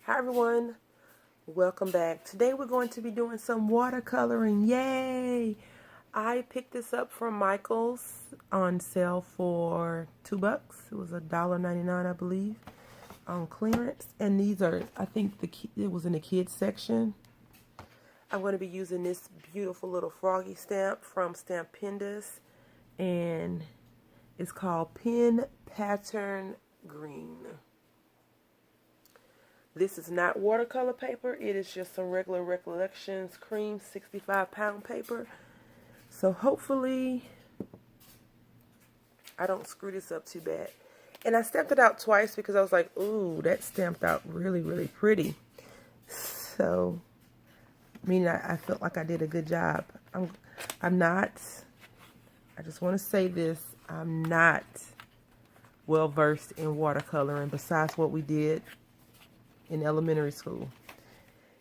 Hi everyone, welcome back. Today we're going to be doing some watercoloring. Yay! I picked this up from Michael's on sale for $2. It was $1.99, I believe, on clearance. And these are, I think it was in the kids section. I'm going to be using this beautiful little froggy stamp from Stampendous, and it's called Pen Pattern Green. This is not watercolor paper. It is just some regular Recollections cream 65-pound paper. So hopefully I don't screw this up too bad. And I stamped it out twice because I was like, ooh, that stamped out really, really pretty. So, I felt like I did a good job. I'm not, I just want to say this, I'm not well versed in watercoloring besides what we did in elementary school.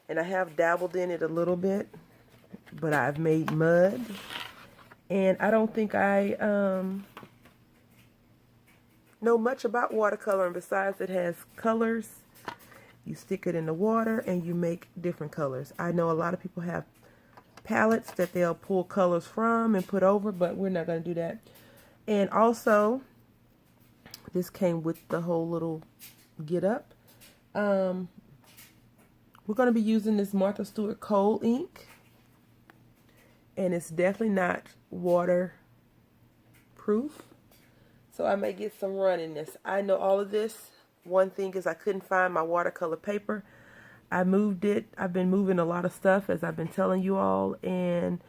And I have dabbled in it a little bit, but I've made mud. And I don't think I know much about watercoloring besides it has colors. You stick it in the water and you make different colors. I know a lot of people have palettes that they'll pull colors from and put over, but we're not going to do that. And also, this came with the whole little get up. We're going to be using this Martha Stewart Kohl ink, and it's definitely not waterproof, so I may get some run in this. I know all of this. One thing is I couldn't find my watercolor paper. I moved it. I've been moving a lot of stuff, as I've been telling you all, and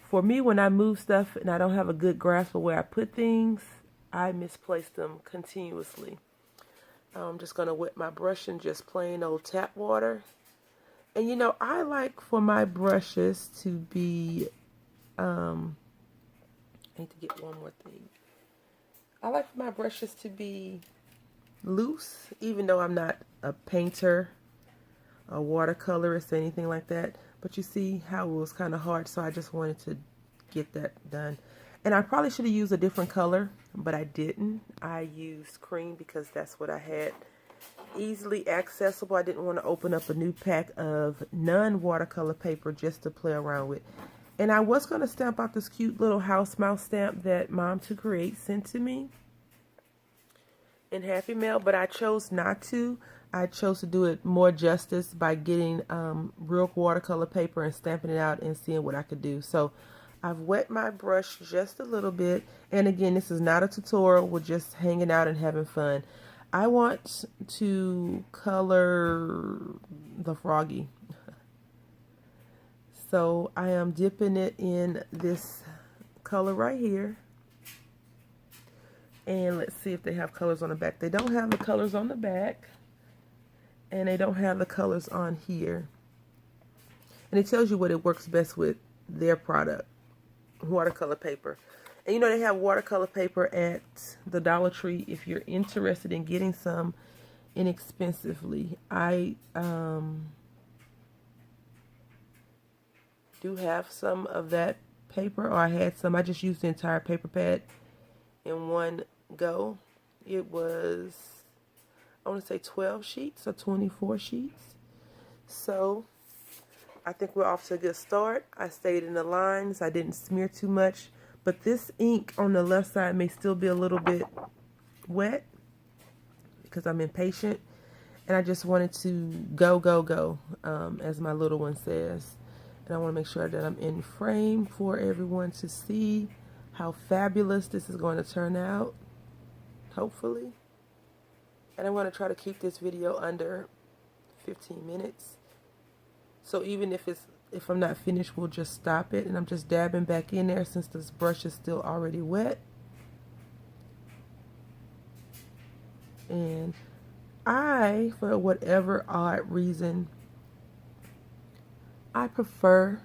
for me, when I move stuff and I don't have a good grasp of where I put things, I misplace them continuously. I'm just going to wet my brush in just plain old tap water. And I like for my brushes to be, I need to get one more thing. I like for my brushes to be loose, even though I'm not a painter, a watercolorist, or anything like that. But you see how it was kind of hard, so I just wanted to get that done. And I probably should have used a different color, but I didn't. I used cream because that's what I had easily accessible. I didn't want to open up a new pack of non-watercolor paper just to play around with. And I was going to stamp out this cute little house mouse stamp that Mom to Create sent to me in Happy Mail, but I chose not to. I chose to do it more justice by getting real watercolor paper and stamping it out and seeing what I could do. So I've wet my brush just a little bit. And again, this is not a tutorial. We're just hanging out and having fun. I want to color the froggy. So I am dipping it in this color right here. And let's see if they have colors on the back. They don't have the colors on the back. And they don't have the colors on here. And it tells you what it works best with their product, watercolor paper. And they have watercolor paper at the Dollar Tree if you're interested in getting some inexpensively. I do have some of that paper, or I had some. I just used the entire paper pad in one go. It was, I want to say 12 sheets or 24 sheets. So I think we're off to a good start. I stayed in the lines. I didn't smear too much. But this ink on the left side may still be a little bit wet because I'm impatient. And I just wanted to go, as my little one says. And I want to make sure that I'm in frame for everyone to see how fabulous this is going to turn out, hopefully. And I'm going to try to keep this video under 15 minutes. So even if I'm not finished, we'll just stop it. And I'm just dabbing back in there since this brush is still already wet. And I, for whatever odd reason, I prefer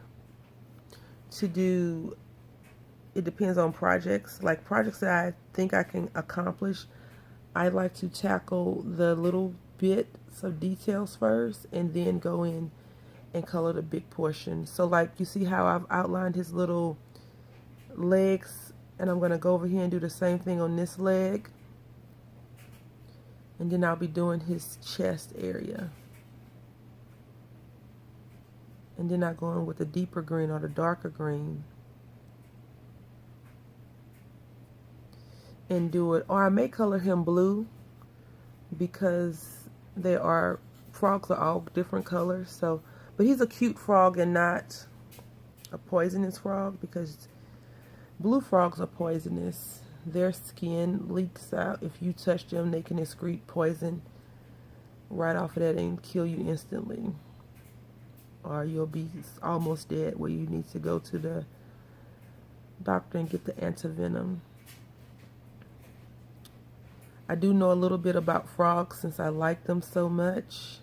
to do, it depends on projects. Like projects that I think I can accomplish, I like to tackle the little bits of details first and then go in and color the big portion. So like you see how I've outlined his little legs, and I'm going to go over here and do the same thing on this leg. And then I'll be doing his chest area. And then I go in with the deeper green or the darker green and do it. Or I may color him blue because frogs are all different colors. So, but he's a cute frog and not a poisonous frog, because blue frogs are poisonous. Their skin leaks out. If you touch them, they can excrete poison right off of that and kill you instantly. Or you'll be almost dead, where you need to go to the doctor and get the antivenom. I do know a little bit about frogs since I like them so much.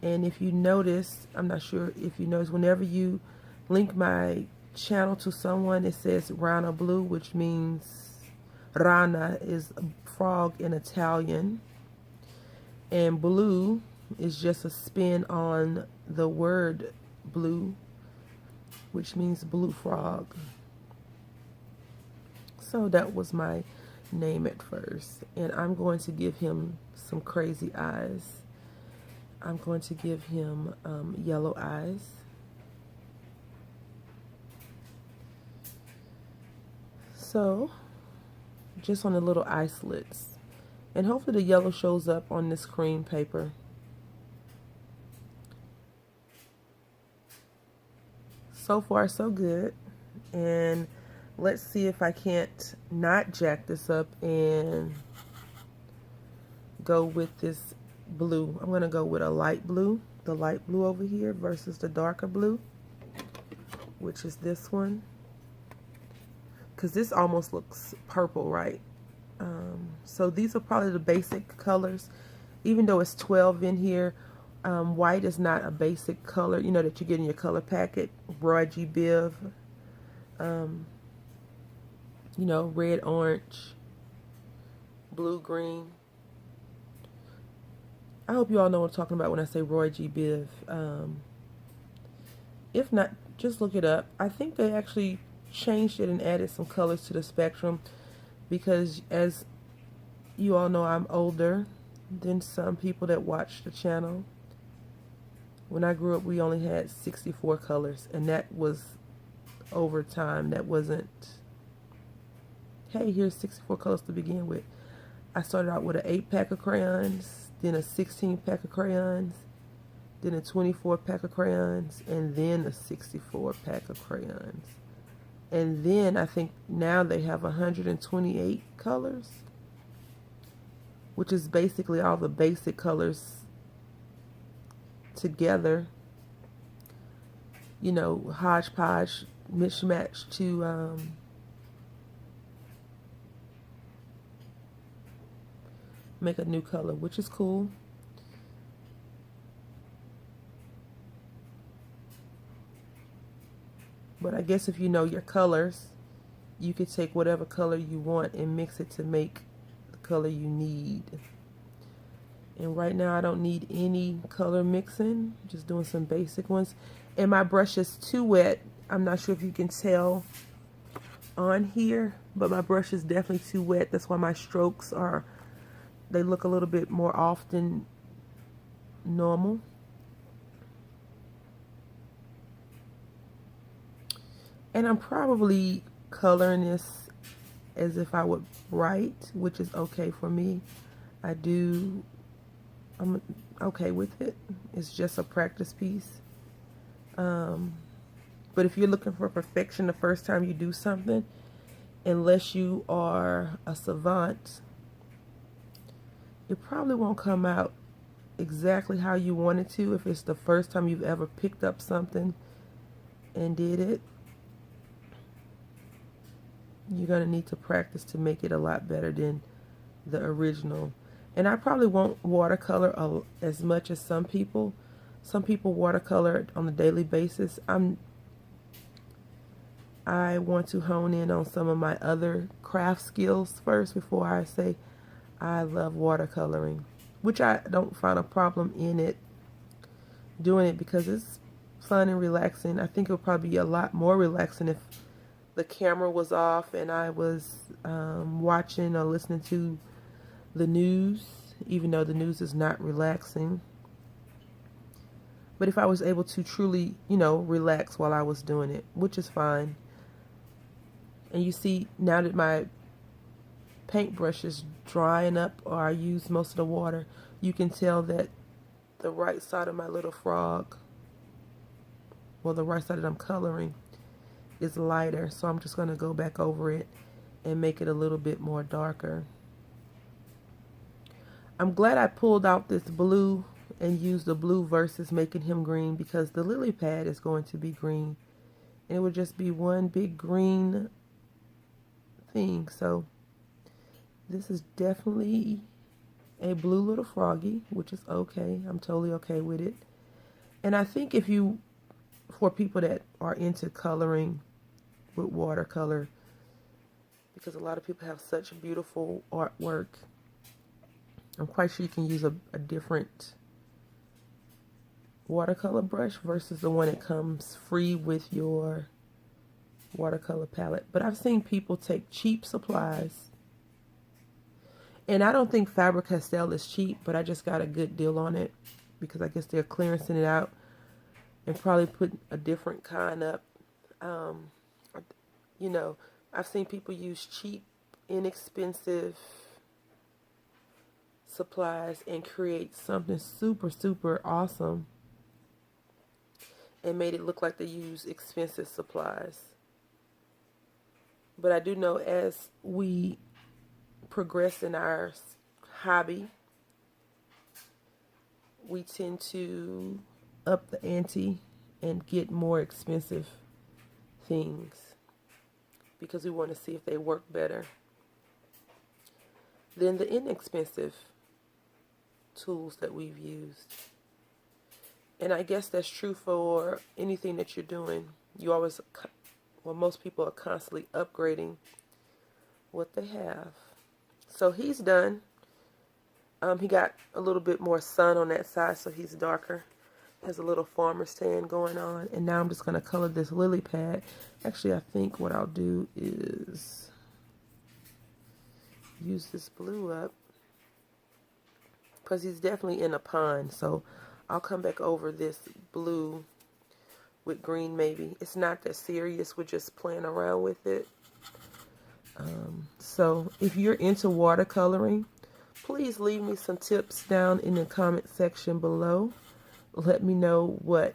And if you notice, I'm not sure if you notice, whenever you link my channel to someone, it says Rana Blue, which means Rana is a frog in Italian. And blue is just a spin on the word blue, which means blue frog. So that was my name at first. And I'm going to give him some crazy eyes. I'm going to give him yellow eyes. So, just on the little eye slits. And hopefully the yellow shows up on this cream paper. So far, so good. And let's see if I can't not jack this up and go with this blue. I'm going to go with a light blue. The light blue over here versus the darker blue, which is this one. Because this almost looks purple, right? So these are probably the basic colors. Even though it's 12 in here, white is not a basic color, you know, that you get in your color packet. Roy G. Biv, you know, red, orange, blue, green. I hope you all know what I'm talking about when I say Roy G. Biv. If not, just look it up. I think they actually changed it and added some colors to the spectrum, because as you all know, I'm older than some people that watch the channel. When I grew up, we only had 64 colors, and that was over time. That wasn't, hey, here's 64 colors to begin with. I started out with an 8-pack of crayons, then a 16-pack of crayons, then a 24-pack of crayons, and then a 64-pack of crayons. And then I think now they have 128 colors, which is basically all the basic colors together, you know, hodgepodge, mismatch to make a new color, which is cool. But I guess if you know your colors, you could take whatever color you want and mix it to make the color you need. And right now I don't need any color mixing, just doing some basic ones. And my brush is too wet. I'm not sure if you can tell on here, but my brush is definitely too wet. That's why my strokes they look a little bit more off than normal. And I'm probably coloring this as if I would write, which is okay for me. I'm okay with it. It's just a practice piece. But if you're looking for perfection the first time you do something, unless you are a savant, it probably won't come out exactly how you want it to if it's the first time you've ever picked up something and did it. You're going to need to practice to make it a lot better than the original. And I probably won't watercolor as much as some people. Some people watercolor on a daily basis. I want to hone in on some of my other craft skills first before I say I love watercoloring, which I don't find a problem in it, doing it, because it's fun and relaxing. I think it would probably be a lot more relaxing if the camera was off and I was watching or listening to the news, even though the news is not relaxing. But if I was able to truly, you know, relax while I was doing it, which is fine. And you see, now that my paintbrush is drying up, or I use most of the water, you can tell that the right side of my little frog, well, the right side that I'm coloring, is lighter. So I'm just going to go back over it and make it a little bit more darker. I'm glad I pulled out this blue and used the blue versus making him green, because the lily pad is going to be green. And it would just be one big green thing. So this is definitely a blue little froggy, which is okay. I'm totally okay with it. And I think if you, for people that are into coloring with watercolor, because a lot of people have such beautiful artwork, I'm quite sure you can use a different watercolor brush versus the one that comes free with your watercolor palette. But I've seen people take cheap supplies, and I don't think Faber-Castell is cheap, but I just got a good deal on it because I guess they're clearancing it out and probably put a different kind up. You know, I've seen people use cheap, inexpensive supplies and create something super, super awesome, and made it look like they use expensive supplies. But I do know as we progress in our hobby, we tend to up the ante and get more expensive things because we want to see if they work better than the inexpensive tools that we've used. And I guess that's true for anything that you're doing. You always, well, most people are constantly upgrading what they have. So he's done. He got a little bit more sun on that side, so he's darker. Has a little farmer's tan going on. And now I'm just going to color this lily pad. Actually, I think what I'll do is use this blue up, because he's definitely in a pond. So I'll come back over this blue with green maybe. It's not that serious. We're just playing around with it. So if you're into watercoloring, please leave me some tips down in the comment section below. Let me know what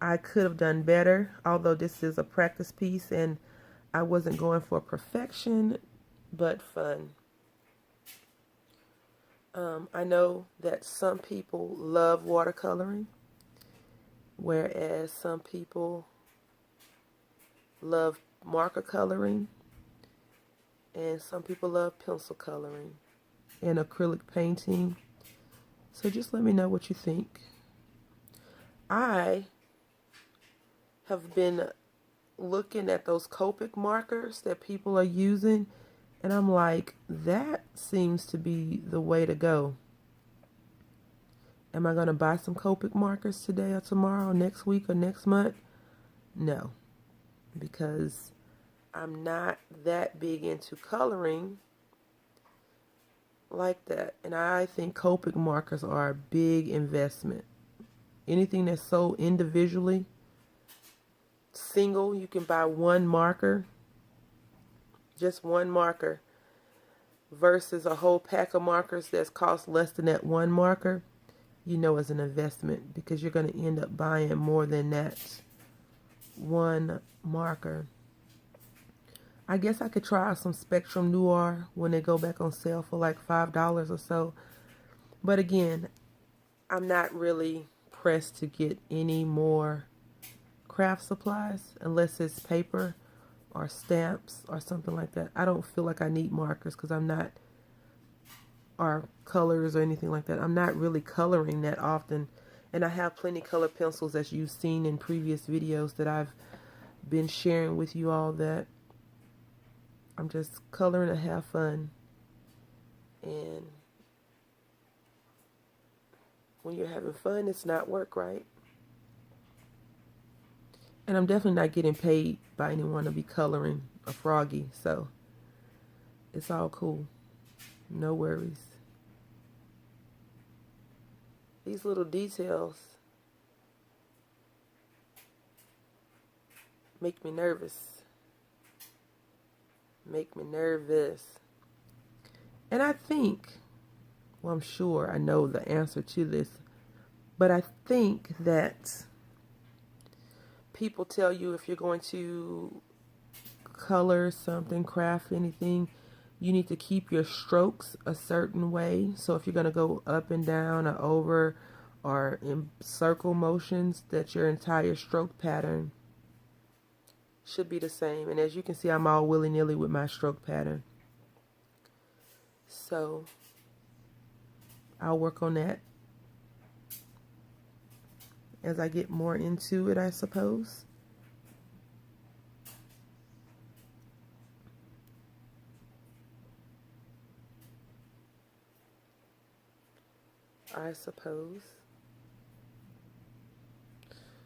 I could have done better, although this is a practice piece and I wasn't going for perfection, but fun. I know that some people love watercoloring, whereas some people love marker coloring, and some people love pencil coloring and acrylic painting. So just let me know what you think. I have been looking at those Copic markers that people are using, and I'm like, that seems to be the way to go. Am I going to buy some Copic markers today or tomorrow, or next week or next month? No, because I'm not that big into coloring like that. And I think Copic markers are a big investment. Anything that's sold individually, single, you can buy one marker, just one marker, versus a whole pack of markers that's cost less than that one marker, you know it's an investment, because you're going to end up buying more than that one marker. I guess I could try some Spectrum Noir when they go back on sale for like $5 or so. But again, I'm not really pressed to get any more craft supplies unless it's paper or stamps or something like that. I don't feel like I need markers because I'm not, or colors or anything like that. I'm not really coloring that often. And I have plenty color pencils, as you've seen in previous videos that I've been sharing with you all, that I'm just coloring to have fun. And when you're having fun, it's not work, right? And I'm definitely not getting paid by anyone to be coloring a froggy, so it's all cool. No worries. These little details make me nervous. Make me nervous. And I think, well, I'm sure I know the answer to this, but I think that people tell you if you're going to color something, craft anything, you need to keep your strokes a certain way. So if you're going to go up and down or over or in circle motions, that your entire stroke pattern should be the same. And as you can see, I'm all willy-nilly with my stroke pattern. So I'll work on that as I get more into it, I suppose.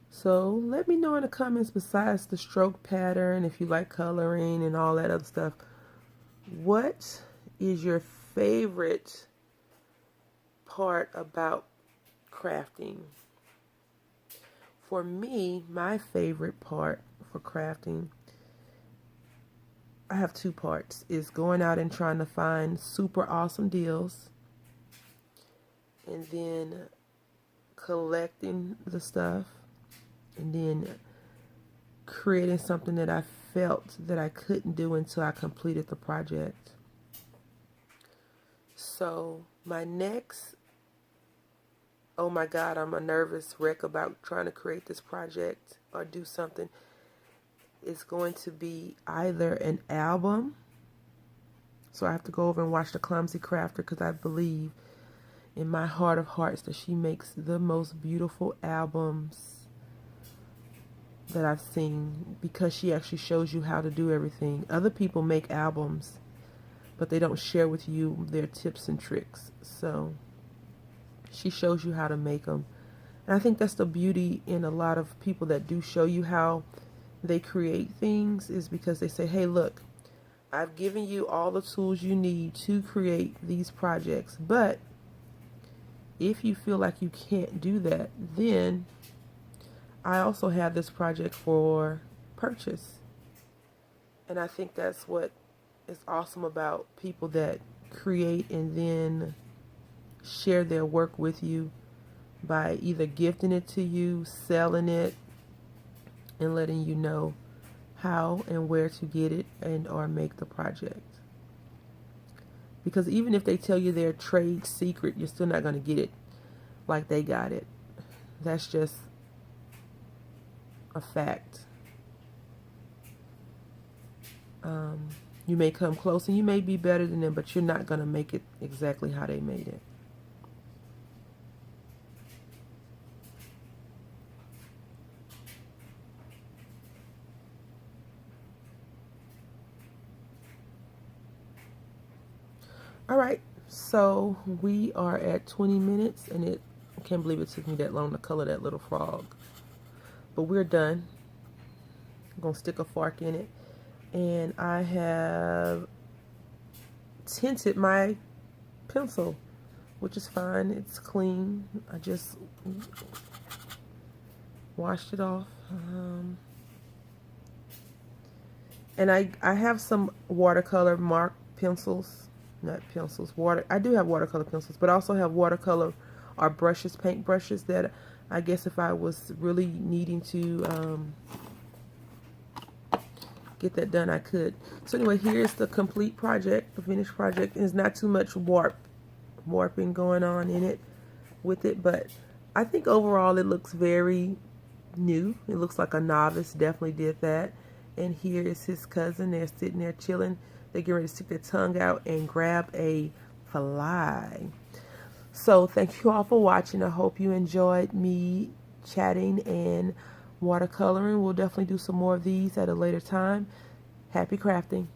So let me know in the comments, besides the stroke pattern, if you like coloring and all that other stuff, what is your favorite part about crafting? For me, my favorite part for crafting, I have two parts, is going out and trying to find super awesome deals, and then collecting the stuff, and then creating something that I felt that I couldn't do until I completed the project. So my next, oh my God, I'm a nervous wreck about trying to create this project or do something, is going to be either an album. So I have to go over and watch The Clumsy Crafter, because I believe in my heart of hearts that she makes the most beautiful albums that I've seen, because she actually shows you how to do everything. Other people make albums, but they don't share with you their tips and tricks. So she shows you how to make them. And I think that's the beauty in a lot of people that do show you how they create things, is because they say, hey, look, I've given you all the tools you need to create these projects, but if you feel like you can't do that, then I also have this project for purchase. And I think that's what is awesome about people that create and then share their work with you by either gifting it to you, selling it, and letting you know how and where to get it and or make the project. Because even if they tell you their trade secret, you're still not going to get it like they got it. That's just a fact. You may come close and you may be better than them, but you're not going to make it exactly how they made it. All right, so we are at 20 minutes, and I can't believe it took me that long to color that little frog. But we're done. I'm going to stick a fork in it. And I have tinted my pencil, which is fine. It's clean. I just washed it off. And I have some watercolor mark pencils. Not pencils. I do have watercolor pencils, but I also have watercolor or brushes, paint brushes, that I guess if I was really needing to get that done, I could. So anyway, here's the complete project, the finished project. There's not too much warping going on in it with it, but I think overall it looks very new. It looks like a novice definitely did that. And here is his cousin. They're sitting there chilling. They're getting ready to stick their tongue out and grab a fly. So thank you all for watching. I hope you enjoyed me chatting and watercoloring. We'll definitely do some more of these at a later time. Happy crafting.